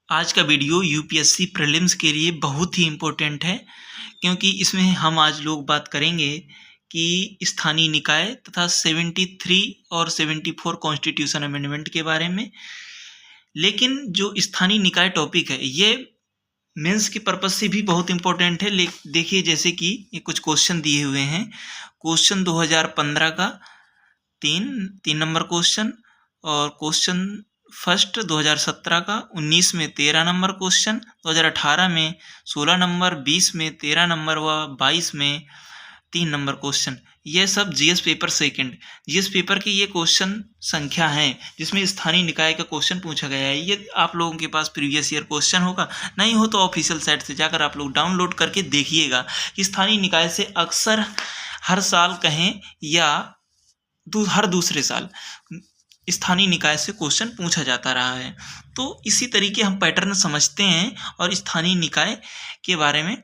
आज का video UPSC prelims के लिए बहुत ही इम्पोर्टेंट है, क्योंकि इसमें हम आज लोग बात करेंगे कि स्थानीय निकाय तथा 73 और 74 कॉन्स्टिट्यूशन अमेंडमेंट के बारे में। लेकिन जो स्थानीय निकाय टॉपिक है ये मेंस के पर्पज से भी बहुत इम्पोर्टेंट है। देखिए, जैसे कि ये कुछ क्वेश्चन दिए हुए हैं। क्वेश्चन 2015 का तीन नंबर क्वेश्चन, और क्वेश्चन फर्स्ट 2017 का 19 में 13 नंबर क्वेश्चन, 2018 में 16 नंबर, 20 में 13 नंबर व 22 में 3 नंबर क्वेश्चन। ये सब GS paper second, GS paper की ये क्वेश्चन संख्या है जिसमें स्थानीय निकाय का क्वेश्चन पूछा गया है। ये आप लोगों के पास प्रीवियस ईयर क्वेश्चन होगा, नहीं हो तो ऑफिशियल साइट से जाकर आप लोग डाउनलोड करके देखिएगा कि स्थानीय निकाय से अक्सर हर साल कहें या हर दूसरे साल स्थानीय निकाय से क्वेश्चन पूछा जाता रहा है। तो इसी तरीके हम पैटर्न समझते हैं और स्थानीय निकाय के बारे में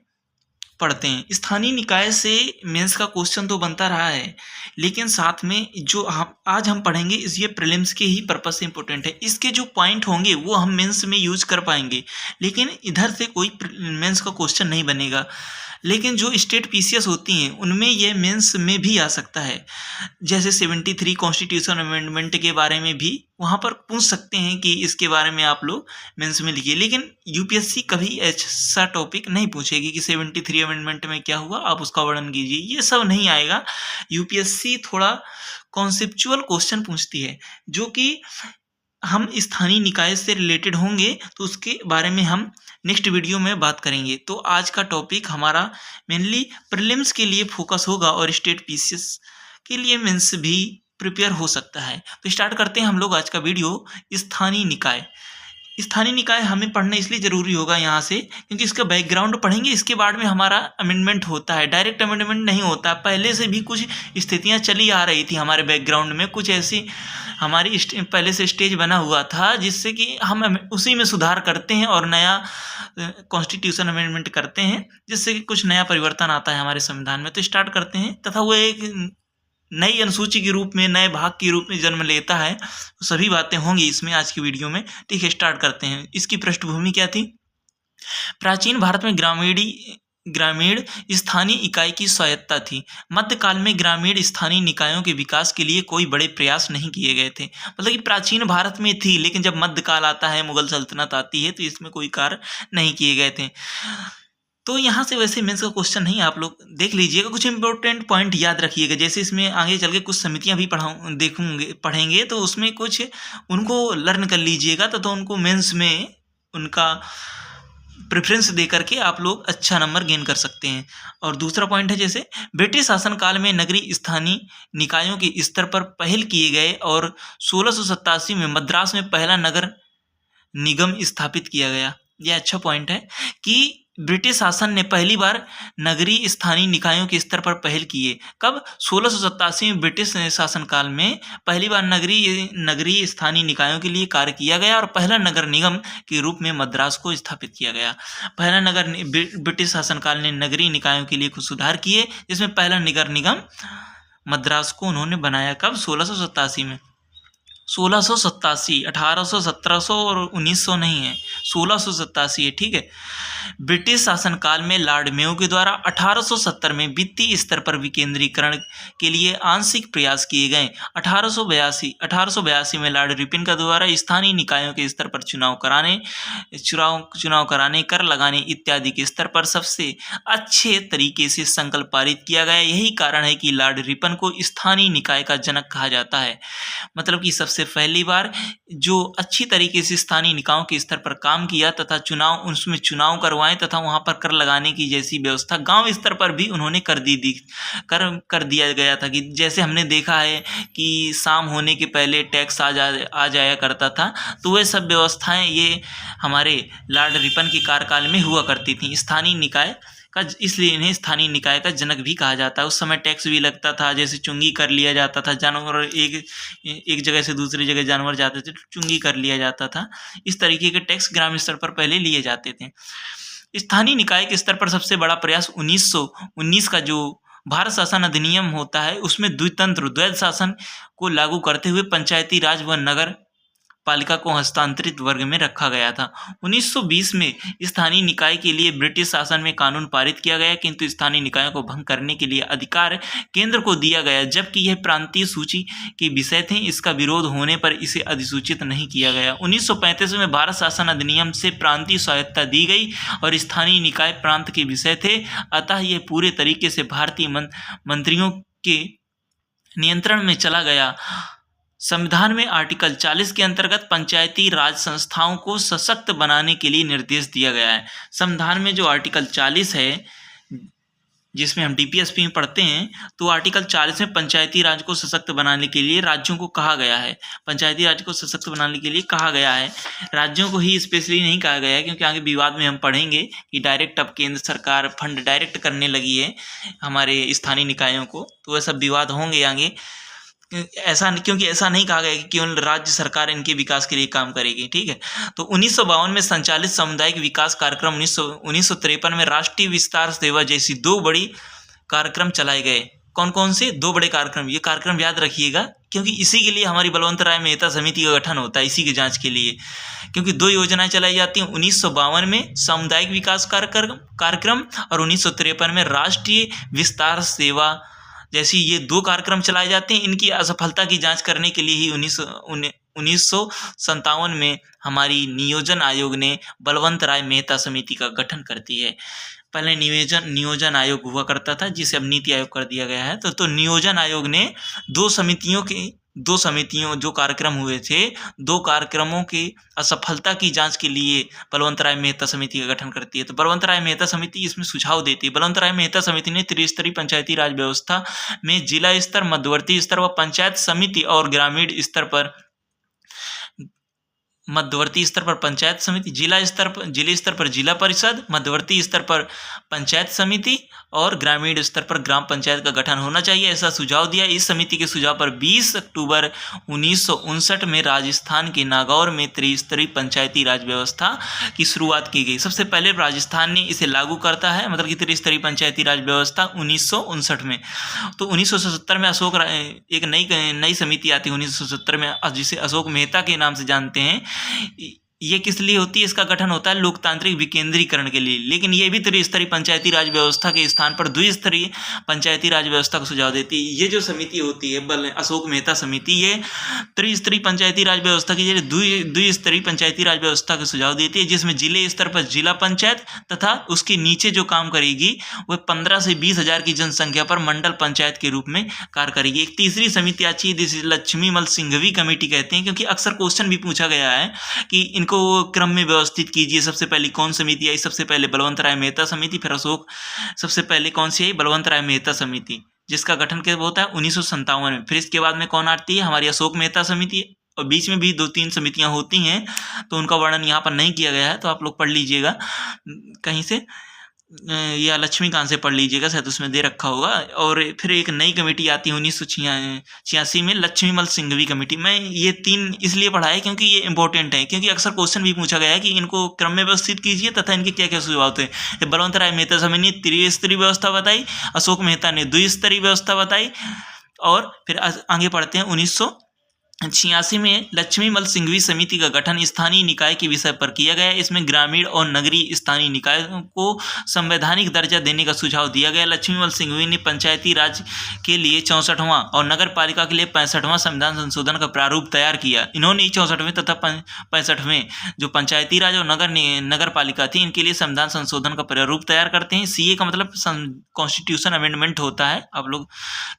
पढ़ते हैं। स्थानीय निकाय से मेंस का क्वेश्चन तो बनता रहा है, लेकिन साथ में जो आज हम पढ़ेंगे ये प्रीलिम्स के ही पर्पस से इम्पोर्टेंट है। इसके जो पॉइंट होंगे वो हम मेंस में यूज कर पाएंगे, लेकिन इधर से कोई मेंस का क्वेश्चन नहीं बनेगा। लेकिन जो स्टेट पीसीएस होती हैं उनमें ये मेंस में भी आ सकता है। जैसे 73 कॉन्स्टिट्यूशन अमेंडमेंट के बारे में भी वहाँ पर पूछ सकते हैं कि इसके बारे में आप लोग मेंस में लिखिए। लेकिन यूपीएससी कभी ऐसा टॉपिक नहीं पूछेगी कि 73 अमेंडमेंट में क्या हुआ, आप उसका वर्णन कीजिए, ये सब नहीं आएगा। यूपीएससी थोड़ा कॉन्सेप्चुअल क्वेश्चन पूछती है जो कि हम स्थानीय निकाय से रिलेटेड होंगे, तो उसके बारे में हम नेक्स्ट वीडियो में बात करेंगे। तो आज का टॉपिक हमारा मेनली प्रीलिम्स के लिए फोकस होगा और स्टेट पीसीएस के लिए मेंस भी प्रिपेयर हो सकता है। तो स्टार्ट करते हैं हम लोग आज का वीडियो। स्थानीय निकाय, स्थानीय निकाय हमें पढ़ना इसलिए ज़रूरी होगा यहाँ से क्योंकि इसका बैकग्राउंड पढ़ेंगे, इसके बाद में हमारा अमेंडमेंट होता है। डायरेक्ट अमेंडमेंट नहीं होता, पहले से भी कुछ स्थितियाँ चली आ रही थी हमारे बैकग्राउंड में, कुछ ऐसी हमारी पहले से स्टेज बना हुआ था जिससे कि हम उसी में सुधार करते हैं और नया कॉन्स्टिट्यूशन अमेंडमेंट करते हैं, जिससे कि कुछ नया परिवर्तन आता है हमारे संविधान में। तो स्टार्ट करते हैं, तथा वो एक नई अनुसूची के रूप में, नए भाग के रूप में जन्म लेता है। तो सभी बातें होंगी इसमें आज की वीडियो में। ठीक है, स्टार्ट करते हैं। इसकी पृष्ठभूमि क्या थी? प्राचीन भारत में ग्रामीण स्थानीय इकाई की स्वायत्ता थी। मध्यकाल में ग्रामीण स्थानीय निकायों के विकास के लिए कोई बड़े प्रयास नहीं किए गए थे। मतलब कि प्राचीन भारत में थी, लेकिन जब मध्यकाल आता है, मुगल सल्तनत आती है, तो इसमें कोई कार्य नहीं किए गए थे। तो यहाँ से वैसे मेंस का क्वेश्चन नहीं, आप लोग देख लीजिएगा, कुछ इंपॉर्टेंट पॉइंट याद रखिएगा। जैसे इसमें आगे चल के कुछ समितियाँ भी पढ़ेंगे, तो उसमें कुछ उनको लर्न कर लीजिएगा, तो उनको मेंस में उनका प्रेफरेंस दे करके आप लोग अच्छा नंबर गेन कर सकते हैं। और दूसरा पॉइंट है, जैसे ब्रिटिश शासनकाल में नगरीय स्थानीय निकायों के स्तर पर पहल किए गए और 1687 में मद्रास में पहला नगर निगम स्थापित किया गया। यह अच्छा पॉइंट है कि ब्रिटिश शासन ने पहली बार नगरीय स्थानीय निकायों के स्तर पर पहल की है। कब? 1687 में ब्रिटिश शासनकाल में पहली बार नगरीय स्थानीय निकायों के लिए कार्य किया गया और पहला नगर निगम के रूप में मद्रास को स्थापित किया गया। पहला ब्रिटिश शासनकाल ने नगरीय निकायों के लिए कुछ सुधार किए, जिसमें पहला नगर निगम मद्रास को उन्होंने बनाया। कब? 1687 में। 1687, 1800, 1700 और 1900 नहीं है, 1687 है। ठीक है। ब्रिटिश शासनकाल में लॉर्ड मेयो के द्वारा 1870 में वित्तीय स्तर पर विकेंद्रीकरण के लिए आंशिक प्रयास किए गए। 1882 में लॉर्ड रिपन का द्वारा स्थानीय निकायों के स्तर पर चुनाव कराने, कर लगाने इत्यादि के स्तर पर सबसे अच्छे तरीके से संकल्प पारित किया गया। यही कारण है कि लॉर्ड रिपन को स्थानीय निकाय का जनक कहा जाता है। मतलब कि सबसे पहली बार जो अच्छी तरीके से स्थानीय निकायों के स्तर पर काम किया तथा उसमें चुनाव करवाएं तथा वहां पर कर लगाने की जैसी व्यवस्था गांव स्तर पर भी उन्होंने कर दिया गया था। कि जैसे हमने देखा है कि शाम होने के पहले टैक्स आ जाया करता था, तो वह सब व्यवस्थाएं ये हमारे लॉर्ड रिपन के कार्यकाल में हुआ करती थी। स्थानीय निकाय का, इसलिए इन्हें स्थानीय निकाय का जनक भी कहा जाता है। उस समय टैक्स भी लगता था, जैसे चुंगी कर लिया जाता था, जानवर एक जगह से दूसरी जगह जानवर जाते थे तो चुंगी कर लिया जाता था। इस तरीके के टैक्स ग्रामीण स्तर पर पहले लिए जाते थे। स्थानीय निकाय के स्तर पर सबसे बड़ा प्रयास 1919 का जो भारत शासन अधिनियम होता है, उसमें द्वैध शासन को लागू करते हुए पंचायती राज व नगर पालिका को हस्तांतरित वर्ग में रखा गया था। 1920 में स्थानीय निकाय के लिए ब्रिटिश शासन में कानून पारित किया गया, किंतु स्थानीय निकायों को भंग करने के लिए अधिकार केंद्र को दिया गया, जबकि यह प्रांतीय सूची के विषय थे। इसका विरोध होने पर इसे अधिसूचित नहीं किया गया। 1935 में भारत शासन अधिनियम से प्रांतीय स्वायत्तता दी गई और स्थानीय निकाय प्रांत के विषय थे, अतः यह पूरे तरीके से भारतीय मंत्रियों के नियंत्रण में चला गया। संविधान में आर्टिकल 40 के अंतर्गत पंचायती राज संस्थाओं को सशक्त बनाने के लिए निर्देश दिया गया है। संविधान में जो आर्टिकल 40 है, जिसमें हम डीपीएसपी में पढ़ते हैं, तो आर्टिकल 40 में पंचायती राज को सशक्त बनाने के लिए राज्यों को कहा गया है। पंचायती राज को सशक्त बनाने के लिए कहा गया है, राज्यों को ही स्पेशली नहीं कहा गया है, क्योंकि आगे विवाद में हम पढ़ेंगे कि डायरेक्ट अब केंद्र सरकार फंड डायरेक्ट करने लगी है हमारे स्थानीय निकायों को, तो ऐसा विवाद होंगे आगे। ऐसा क्योंकि ऐसा नहीं कहा गया कि केवल राज्य सरकार इनके विकास के लिए काम करेगी। ठीक है, तो 1952 में संचालित सामुदायिक विकास कार्यक्रम 1953 में राष्ट्रीय विस्तार सेवा जैसी दो बड़ी कार्यक्रम चलाए गए। कौन कौन से दो बड़े कार्यक्रम? ये कार्यक्रम याद रखिएगा, क्योंकि इसी के लिए हमारी बलवंत राय मेहता समिति का गठन होता है, इसी की जांच के लिए, क्योंकि दो योजनाएं चलाई जाती हैं। 1952 में सामुदायिक विकास कार्यक्रम और 1953 में राष्ट्रीय विस्तार सेवा जैसी ये दो कार्यक्रम चलाए जाते हैं। इनकी असफलता की जांच करने के लिए ही 1957 में हमारी नियोजन आयोग ने बलवंत राय मेहता समिति का गठन करती है। पहले नियोजन आयोग हुआ करता था, जिसे अब नीति आयोग कर दिया गया है। तो नियोजन आयोग ने दो समितियों जो कार्यक्रम हुए थे, दो कार्यक्रमों की असफलता की जांच के लिए बलवंत राय मेहता समिति का गठन करती है। तो बलवंत राय मेहता समिति इसमें सुझाव देती है। बलवंत राय मेहता समिति ने त्रिस्तरीय पंचायती राज व्यवस्था में जिला स्तर, मध्यवर्ती स्तर व पंचायत समिति और ग्रामीण स्तर पर मध्यवर्ती स्तर पर पंचायत समिति, जिले स्तर पर जिला परिषद, मध्यवर्ती स्तर पर पंचायत समिति और ग्रामीण स्तर पर ग्राम पंचायत का गठन होना चाहिए, ऐसा सुझाव दिया। इस समिति के सुझाव पर 20 अक्टूबर 1959 में राजस्थान के नागौर में त्रिस्तरीय पंचायती राज व्यवस्था की शुरुआत की गई। सबसे पहले राजस्थान ने इसे लागू करता है, मतलब कि त्रिस्तरीय पंचायती राज व्यवस्था 1959 में। तो 1970 में एक नई समिति आती है 1970 में, जिसे अशोक मेहता के नाम से जानते हैं। ये किस लिए होती है? इसका गठन होता है लोकतांत्रिक विकेंद्रीकरण के लिए, लेकिन ये भी त्रिस्तरीय पंचायती राज व्यवस्था के स्थान पर द्विस्तरीय पंचायती राज व्यवस्था को सुझाव देती है। ये जो समिति होती है अशोक मेहता समिति, ये त्रिस्तरीय पंचायती राज व्यवस्था की द्विस्तरीय पंचायती राज व्यवस्था का सुझाव देती है, जिसमें जिले स्तर पर जिला पंचायत तथा उसके नीचे जो काम करेगी वह 15 से 20 हजार की जनसंख्या पर मंडल पंचायत के रूप में कार्य करेगी। एक तीसरी समिति आती है, जिसे लक्ष्मीमल सिंघवी कमेटी कहते हैं, क्योंकि अक्सर क्वेश्चन भी पूछा गया है कि इनको क्रम में व्यवस्थित कीजिए। सबसे पहले कौन समिति आई? सबसे पहले बलवंत राय मेहता समिति, फिर अशोक। सबसे पहले कौन सी आई? बलवंत राय मेहता समिति, जिसका गठन कब होता है? 1957 में। फिर इसके बाद में कौन आती है? हमारी अशोक मेहता समिति, और बीच में भी 2-3 समितियां होती हैं, तो उनका वर्णन यहाँ पर नहीं किया गया है, तो आप लोग पढ़ लीजिएगा कहीं से, या लक्ष्मीकांत से पढ़ लीजिएगा, शायद उसमें दे रखा होगा। और फिर एक नई कमेटी आती है 1986 में, लक्ष्मीमल सिंघवी कमेटी। मैं ये 3 इसलिए पढ़ा है क्योंकि ये इंपॉर्टेंट है, क्योंकि अक्सर क्वेश्चन भी पूछा गया है कि इनको क्रम में व्यवस्थित कीजिए तथा इनके क्या क्या सुझाव थे। बलवंत राय मेहता समिति ने त्रिस्तरीय व्यवस्था बताई, अशोक मेहता ने द्विस्तरीय व्यवस्था बताई, और फिर आगे पढ़ते हैं 1986 में लक्ष्मीमल सिंघवी समिति का गठन स्थानीय निकाय के विषय पर किया गया। इसमें ग्रामीण और नगरीय स्थानीय निकायों को संवैधानिक दर्जा देने का सुझाव दिया गया। लक्ष्मीमल सिंघवी ने पंचायती राज के लिए 64वां और नगर पालिका के लिए 65वां संविधान संशोधन का प्रारूप तैयार किया। इन्होंने 64वें तथा 65वें जो पंचायती राज और नगर पालिका थी, इनके लिए संविधान संशोधन का प्रारूप तैयार करते हैं। सीए का मतलब कॉन्स्टिट्यूशन अमेंडमेंट होता है, आप लोग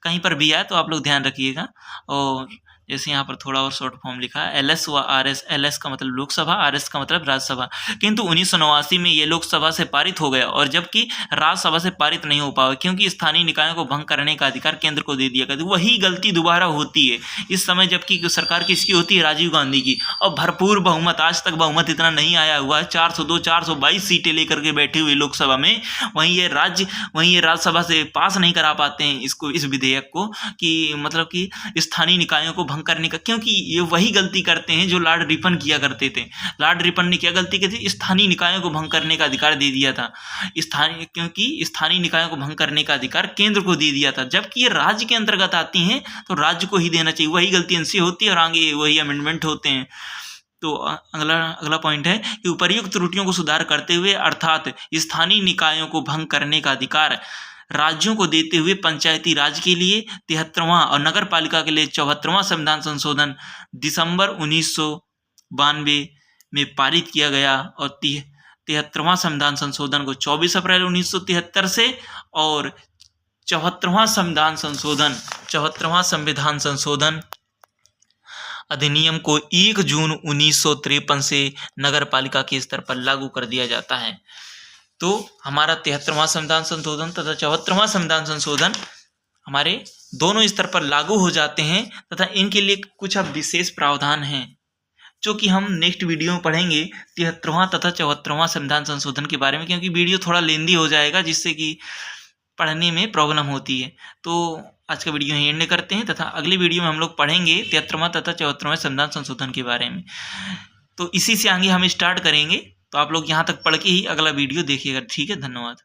कहीं पर भी आए तो आप लोग ध्यान रखिएगा। और जैसे यहाँ पर थोड़ा और शॉर्ट फॉर्म लिखा है, एलएस व आरएस, एलएस का मतलब लोकसभा, आरएस का मतलब राज्यसभा। किंतु 1989 में ये लोकसभा से पारित हो गया, और जबकि राज्यसभा से पारित नहीं हो पाया, क्योंकि स्थानीय निकायों को भंग करने का अधिकार केंद्र को दे दिया गया। वही गलती दोबारा होती है इस समय, जबकि सरकार किसकी होती है? राजीव गांधी की। और भरपूर बहुमत, आज तक बहुमत इतना नहीं आया हुआ है, 402 422 सीटें लेकर के बैठे हुए लोकसभा में, वहीं ये राज्यसभा से पास नहीं करा पाते हैं इस विधेयक को, कि मतलब कि स्थानीय निकायों को करने का, क्योंकि ये वही गलती करते हैं जो लॉर्ड रिपन किया करते थे। लॉर्ड रिपन ने क्या गलती की थी? स्थानीय निकायों को भंग करने का अधिकार दे दिया था, क्योंकि स्थानीय निकायों को भंग करने का अधिकार केंद्र को दे दिया था, जबकि ये राज्य के अंतर्गत आती हैं तो राज्य को ही देना चाहिए। वही गलती इनसे होती है और आगे वही अमेंडमेंट होते हैं। तो अगला अगला पॉइंट है कि उपर्युक्त त्रुटियों को सुधार करते हुए अर्थात स्थानीय निकायों को भंग करने का अधिकार राज्यों को देते हुए पंचायती राज के लिए 73वां और नगर पालिका के लिए 74वां संविधान संशोधन दिसंबर 1992 में पारित किया गया और 73वां संविधान संशोधन को 24 अप्रैल 1973 से और 74वां संविधान संशोधन अधिनियम को 1 जून 1953 से नगर पालिका के स्तर पर लागू कर दिया जाता है। तो हमारा 73वां संविधान संशोधन तथा 74वां संविधान संशोधन हमारे दोनों स्तर पर लागू हो जाते हैं तथा इनके लिए कुछ अब विशेष प्रावधान हैं जो कि हम नेक्स्ट वीडियो में पढ़ेंगे 73वां तथा 74वां संविधान संशोधन के बारे में, क्योंकि वीडियो थोड़ा लेंदी हो जाएगा जिससे कि पढ़ने में प्रॉब्लम होती है। तो आज का वीडियो यहीं एंड करते हैं तथा अगली वीडियो में हम लोग पढ़ेंगे 73वां तथा 74वां संविधान संशोधन के बारे में। तो इसी से आगे हम स्टार्ट करेंगे, तो आप लोग यहाँ तक पढ़ के ही अगला वीडियो देखिएगा। ठीक है, धन्यवाद।